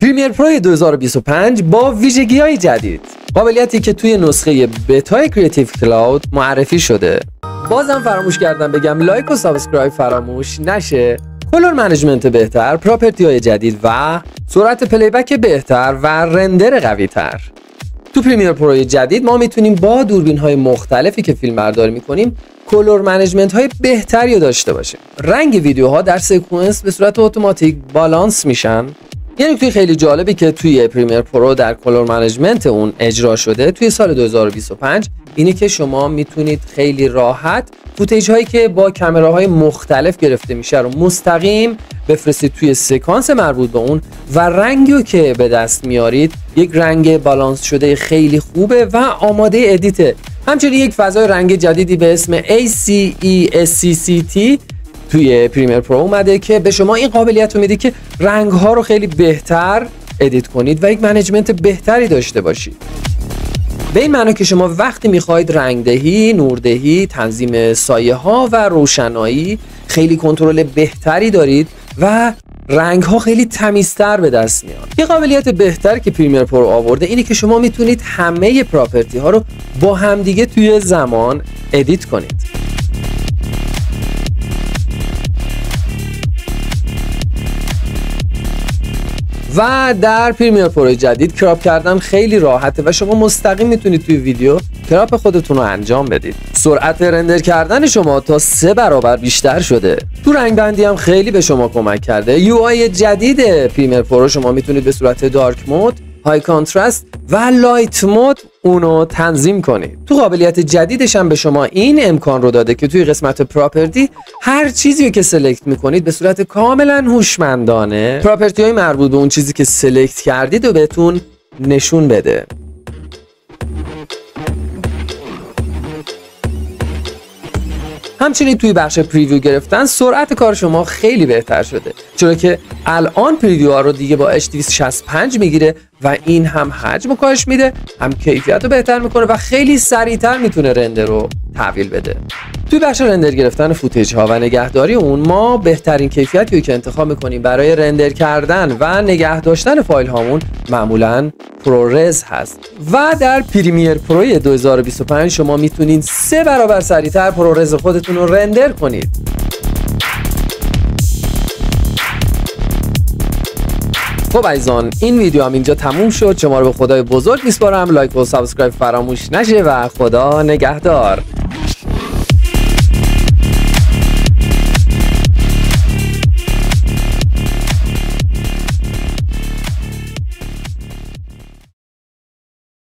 پریمیر پرو 2025 با ویژگی‌های جدید، قابلیتی که توی نسخه بتای کریتیو کلاود معرفی شده. بازم فراموش کردم بگم لایک و سابسکرایب فراموش نشه. کلر منیجمنت بهتر، پراپرتی‌های جدید و سرعت پلی بک بهتر و رندر قوی‌تر. تو پریمیر پرو جدید ما میتونیم با دوربین‌های مختلفی که فیلم برداری می‌کنیم کلر منیجمنت‌های بهتری رو داشته باشیم. رنگ ویدیوها در سکانس به صورت اتوماتیک بالانس میشن. یه نکته خیلی جالبی که توی پریمیر پرو در کلر منیجمنت اون اجرا شده توی سال 2025 اینه که شما میتونید خیلی راحت فوتیج هایی که با کامراهای مختلف گرفته میشه رو مستقیم بفرستید توی سکانس مربوط به اون و رنگی که به دست میارید یک رنگ بالانس شده خیلی خوبه و آماده ادیته. همچنین یک فضای رنگ جدیدی به اسم ACESCCT توی پریمیر پرو اومده که به شما این قابلیت رو میده که رنگ ها رو خیلی بهتر ادیت کنید و یک منیجمنت بهتری داشته باشید. به این معنی که شما وقتی میخواید رنگدهی، نوردهی، تنظیم سایه ها و روشنایی خیلی کنترل بهتری دارید و رنگ ها خیلی تمیزتر به دست میاد. یه قابلیت بهتر که پریمیر پرو آورده اینه که شما میتونید همه پراپرتی ها رو با همدیگه توی زمان ادیت کنید. و در پریمیر پرو جدید کراپ کردن خیلی راحته و شما مستقیم میتونید توی ویدیو کراپ خودتون رو انجام بدید. سرعت رندر کردن شما تا 3 برابر بیشتر شده. تو رنگ بندی هم خیلی به شما کمک کرده. یو آی جدید پریمیر پرو شما میتونید به صورت دارک مود، های کانترست و لایت مود اونو تنظیم کنید. تو قابلیت جدیدش هم به شما این امکان رو داده که توی قسمت پراپرتی هر چیزی که سلکت میکنید به صورت کاملا هوشمندانه پراپرتی های مربوط به اون چیزی که سلکت کردید رو بهتون نشون بده. همچنین توی بخش پریویو گرفتن سرعت کار شما خیلی بهتر شده، چرا که الان پریویو ها رو دیگه با H265 میگیره و این هم حجم رو کاهش میده، هم کیفیت رو بهتر میکنه و خیلی سریعتر میتونه رندر رو تحویل بده. توی بخش رندر گرفتن فوتیج ها و نگهداری اون ما بهترین کیفیتی رو که انتخاب میکنیم برای رندر کردن و نگه داشتن فایل هامون معمولاً پرورز هست و در پریمیر پرو 2025 شما میتونید 3 برابر سریعتر پرورز خودتون رو رندر کنید. خب عزیزان، این ویدیو هم اینجا تموم شد. شما رو به خدای بزرگ میسپارم. لایک و سابسکرایب فراموش نشه و خدا نگهدار.